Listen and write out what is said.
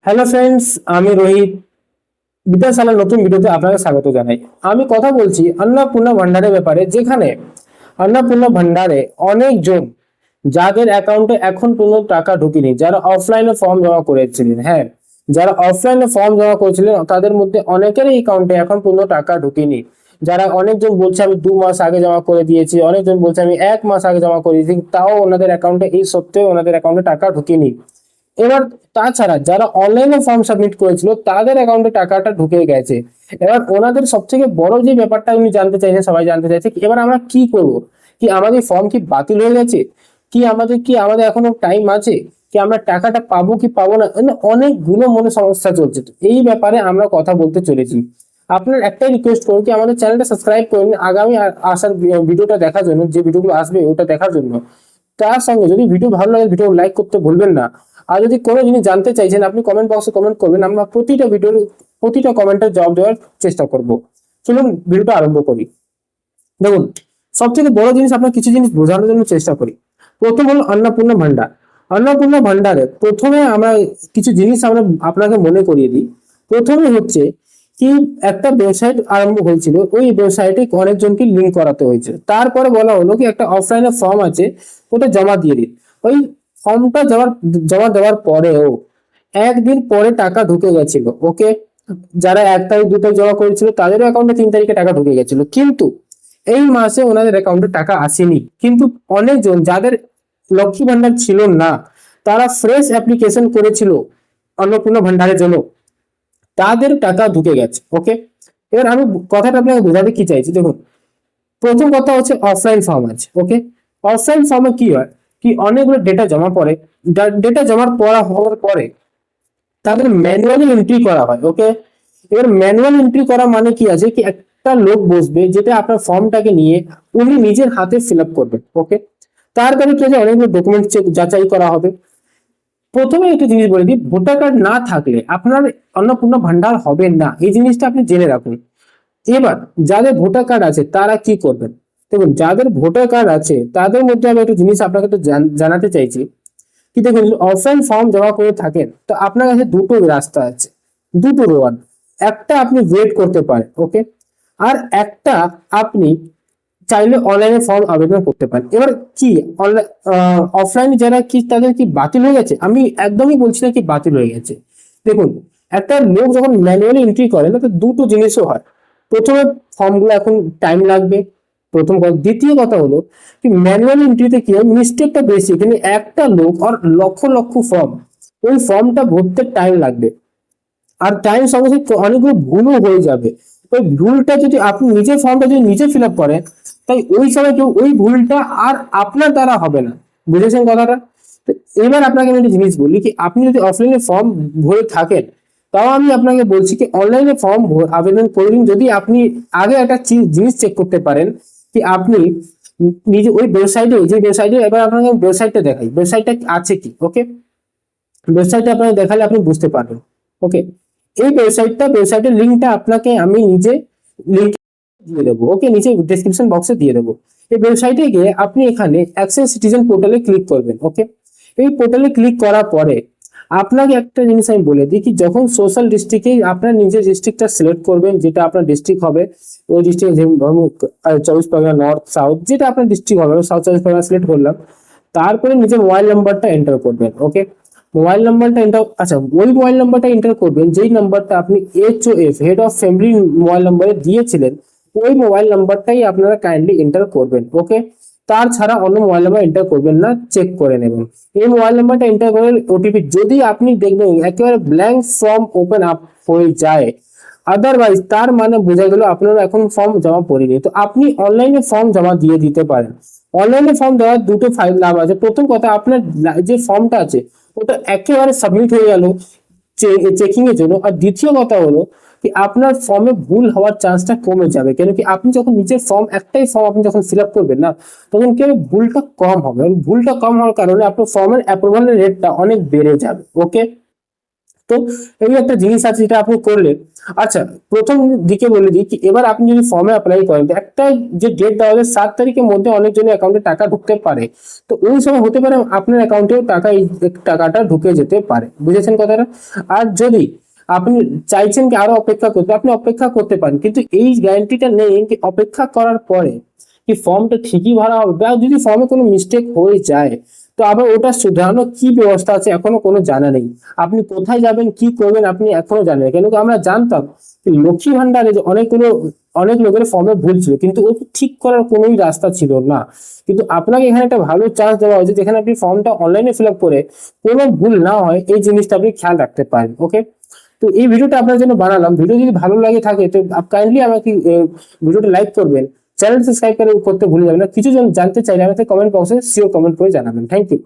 Hello friends, আমি রোহিত। বিদ্যাশালার নতুন ভিডিওতে আপনাকে স্বাগত জানাই। আমি কথা বলছি অন্নপূর্ণা ভান্ডারের ব্যাপারে, যেখানে অন্নপূর্ণা ভান্ডারে অনেকজন যাদের অ্যাকাউন্টে এখন পর্যন্ত টাকা ঢুকেনি, যারা অফলাইনে ফর্ম জমা করেছিলেন, হ্যাঁ, যারা অফলাইনে ফর্ম জমা করেছিলেন তাদের মধ্যে অনেকেরই অ্যাকাউন্টে এখন পর্যন্ত টাকা ঢুকেনি। যারা অনেকজন বলছে আমি 2 মাস আগে জমা করে দিয়েছি, অনেকজন বলছে আমি 1 মাস আগে জমা করে দিয়েছি, তাও ওনাদের অ্যাকাউন্টে এই সত্ত্বেও ওনাদের অ্যাকাউন্টে টাকা ঢুকেনি। এবার তাছাড়া যারা অনলাইনে ফর্ম সাবমিট করেছিল তাদের অ্যাকাউন্টে টাকাটা ঢুকে গেছে। এবার ওনাদের সব থেকে বড় যে ব্যাপারটা উনি জানতে চাইছে, সবাই জানতে চাইছে, এবার আমরা কি করব, কি আমাদের ফর্ম কি বাতিল হয়ে গেছে, কি আমাদের এখনো টাইম আছে, কি আমরা টাকাটা পাবো কি পাবো না, অনেকগুলো মনে সমস্যা চলছে। তো এই ব্যাপারে আমরা কথা বলতে চলেছি। আপনার একটাই রিকোয়েস্ট করবো কি আমাদের চ্যানেলটা সাবস্ক্রাইব করুন আগামী আসার ভিডিওটা দেখার জন্য, যে ভিডিওগুলো আসবে ওটা দেখার জন্য। তার সঙ্গে যদি ভিডিও ভালো লাগে ভিডিও লাইক করতে ভুলবেন না। আর যদি কোনো জিনিস জানতে চাইছেন আপনি কমেন্ট বক্সে কমেন্ট করবেন, আমরা প্রতিটা কমেন্টের জবাব দেওয়ার চেষ্টা করব। চলুন ভিডিওটা আরম্ভ করি। দেখুন, সব থেকে বড় জিনিস আপনার কিছু জিনিস বোঝানোর জন্য চেষ্টা করি। প্রথম হলো অন্নপূর্ণা ভান্ডার। অন্নপূর্ণা ভান্ডারে প্রথমে আমরা কিছু জিনিস আমরা আপনাকে মনে করিয়ে দিই। প্রথমে হচ্ছে কি, একটা ওয়েবসাইট আরম্ভ হয়েছিল, ওই ওয়েবসাইটে অনেকজনকে লিঙ্ক করাতে হয়েছে। তারপরে বলা হলো কি একটা অফলাইনে ফর্ম আছে, ওটা জমা দিয়ে দিন। ওই ফর্মটা জমা দেওয়ার পরেও একদিন পরে টাকা ঢুকে গেছিল। ওকে, যারা 1 তারিখ 2 তারিখ জমা করেছিল তাদেরও অ্যাকাউন্টে 3 তারিখে টাকা ঢুকে গেছিল, কিন্তু এই মাসে ওনাদের অ্যাকাউন্টে টাকা আসেনি। কিন্তু অনেকজন যাদের লক্ষ্মী ভান্ডার ছিল না, তারা ফ্রেশ অ্যাপ্লিকেশন করেছিল অন্নপূর্ণা ভান্ডারের জন্য, তাদের টাকা ঢুকে গেছে। ওকে, এবার আমি কথাটা আপনাকে বোঝাতে কি চাইছি, দেখুন, প্রথম কথা হচ্ছে অফলাইন ফর্ম আছে। ওকে, অফলাইন ফর্মে কি হয়, কি অনেকগুলো ডেটা জমা পড়ে, ডেটা জমা পড়া হওয়ার পরে তাদের ম্যানুয়ালি এন্ট্রি করা হয়। ওকে, এবার ম্যানুয়াল এন্ট্রি করা মানে কি আছে, কি একটা লোক বসবে যেটা আপনার ফর্মটাকে নিয়ে উনি নিজের হাতে ফিল আপ করবেন। ওকে, তারপরে কি আছে, অনেকগুলো ডকুমেন্ট যাচাই করা হবে। প্রথমে একটা জিনিস বলে দিই, ভোটার কার্ড না থাকলে আপনার অন্নপূর্ণা ভান্ডার হবে না, এই জিনিসটা আপনি জেনে রাখুন। এবার যাদের ভোটার কার্ড আছে তারা কি করবেন, দেখুন, যাদের ভোটার কার্ড আছে তাদের মধ্যে আমি একটা জিনিস আপনাকে একটু জানাতে চাইছি। কি দেখুন, অফলাইন ফর্ম জমা করে থাকেন তো আপনার কাছে দুটো রাস্তা আছে, দুটো রোয়ান। একটা আপনি ওয়েট করতে পারেন, ওকে, আর একটা আপনি চাইলে অনলাইনে ফর্ম আবেদন করতে পারেন। এবার কি অফলাইনে যারা কি তাদের কি বাতিল হয়ে গেছে, আমি একদমই বলছি না কি বাতিল হয়ে গেছে। দেখুন, একটা লোক যখন ম্যানুয়ালি এন্ট্রি করে না, তো দুটো জিনিসও হয়। প্রথমে ফর্মগুলো এখন টাইম লাগবে, প্রথম কথা। দ্বিতীয় কথা হলো কি ম্যানুয়াল এন্ট্রিতে কি হয়, মিস্টেকটা বেশি, কিন্তু একটা লোক আর লক্ষ লক্ষ ফর্ম, ওই ফর্মটা ভরতে টাইম লাগবে। আর টাইম সঙ্গে সঙ্গে অনেকগুলো ভুলও হয়ে যাবে। ওই ভুলটা যদি আপনি নিজের ফর্মটা যদি নিজে ফিল আপ করেন, তাই ওই সময় কেউ ওই ভুলটা আর আপনার দ্বারা হবে না। বুঝেছেন কথাটা? তো এবার আপনাকে আমি একটা জিনিস বলি, কি আপনি যদি অফলাইনে ফর্ম ভরে থাকেন, তাও আমি আপনাকে বলছি কি অনলাইনে ফর্ম আবেদন করুন। যদি আপনি আগে একটা জিনিস চেক করতে পারেন, কি আপনি নিজে ওই ওয়েবসাইটে, যে ওয়েবসাইটে, এবার আপনাকে ওয়েবসাইটটা দেখাই, ওয়েবসাইটটা আছে কি। ওকে, ওয়েবসাইটটা আপনাকে দেখালে আপনি বুঝতে পারবেন। ওকে, এই ওয়েবসাইটের লিঙ্কটা আপনাকে আমি নিজে লিঙ্ক দিয়ে দেবো। ওকে, নিচে ডেসক্রিপশন বক্সে দিয়ে দেবো। এই ওয়েবসাইটে গিয়ে আপনি এখানে অ্যাক্সেস সিটিজেন পোর্টালে ক্লিক করবেন। ওকে, এই পোর্টালে ক্লিক করার পরে আপনাকে একটা জিনিস আমি বলে দিই, কি যখন সোশ্যাল ডিস্ট্রিক্টে আপনার নিজের ডিস্ট্রিক্টটা সিলেক্ট করবেন, যেটা আপনার ডিস্ট্রিক্ট হবে, ওই ডিস্ট্রিক্ট 24 পরগনা নর্থ সাউথ, যেটা আপনার ডিস্ট্রিক্ট হবে, সাউথ 24 পরগনা সিলেক্ট করলাম। তারপরে নিজের মোবাইল নাম্বারটা এন্টার করবেন। ওকে, মোবাইল নাম্বারটা এন্টার, আচ্ছা, ওই মোবাইল নাম্বারটা এন্টার করবেন যেই নাম্বারটা আপনি HOF, head of family mobile নাম্বারে দিয়েছিলেন, ওই মোবাইল নাম্বারটাই আপনারা কাইন্ডলি এন্টার করবেন। ওকে, তার ছাড়া অন্য মোবাইল নাম্বার এন্টার করবেন না, চেক করে নেবেন। এই মোবাইল নাম্বারটা এন্টার করে OTP, যদি আপনি দেখবেন একেবারে ব্ল্যাঙ্ক ফর্ম ওপেন আপ হয়ে যায়, আদারওয়াইজ তার মানে বোঝা গেল আপনারা এখন ফর্ম জমা পড়েনি। তো আপনি অনলাইনে ফর্ম জমা দিয়ে দিতে পারেন। অনলাইনে ফর্ম দেওয়ার দুটো লাভ আছে। প্রথম কথা, আপনার যে ফর্মটা আছে ওটা একেবারে সাবমিট হয়ে গেল চেকিং এর জন্য। আর দ্বিতীয় কথা হলো কি আপনার ফর্মে ভুল হওয়ার চান্সটা কমে যাবে, কেন কি আপনি যখন নিজের ফর্ম, একটাই ফর্ম আপনি যখন ফিল আপ করবেন না, তখন কি হবে, ভুলটা কম হবে। ভুলটা কম হওয়ার কারণে আপনার ফর্মের অ্যাপ্রুভালের রেটটা অনেক বেড়ে যাবে। ওকে, তো এই একটা জিনিস আছে যেটা আপনি করলে। আচ্ছা, প্রথম দিকে বলে দিই কি, এবার আপনি যদি ফর্মে অ্যাপ্লাই করেন তো একটা যে ডেট দেওয়া হবে 7 তারিখের মধ্যে অনেকজনের অ্যাকাউন্টে টাকা ঢুকতে পারে। তো ওই সময় হতে পারে আপনার অ্যাকাউন্টেও এই টাকাটা ঢুকে যেতে পারে। বুঝেছেন কথাটা? আর যদি আপনি চাইছেন কি আরো অপেক্ষা করতে, আপনি অপেক্ষা করতে পারেন, কিন্তু এই গ্যারান্টিটা নেই কি অপেক্ষা করার পরে কি ফর্মটা ঠিকই ভরা হবে, বা যদি ফর্মে কোনো মিস্টেক হয়ে যায় তো আবার ওটা শুধরানোর কি ব্যবস্থা আছে এখনো কোনো জানা নেই। আপনি কোথায় যাবেন, কি করবেন, আপনি এখনো জানেন না। কেন কি আমরা জানতাম যে লক্ষ্মী ভান্ডারে যে অনেক লোকের ফর্মে ভুল ছিল, কিন্তু ও ঠিক করার কোনোই রাস্তা ছিল না। কিন্তু আপনাকে এখানে একটা ভালো চান্স দেওয়া হয়েছে, যেখানে আপনি ফর্মটা অনলাইনে ফিল আপ করে কোনো ভুল না হয় এই জিনিসটা আপনি খেয়াল রাখতে পারেন। ওকে, তো এই ভিডিওটা আপনার জন্য বানালাম। ভিডিও যদি ভালো লাগে থাকে তো কাইন্ডলি আমাকে ভিডিওটা লাইক করবেন, চ্যানেল সাবস্ক্রাইব করতে ভুলে যাবেন না। কিছু জন জানতে চাইলে আমাকে কমেন্ট বক্সে শিওর কমেন্ট করে জানাবেন। Thank you.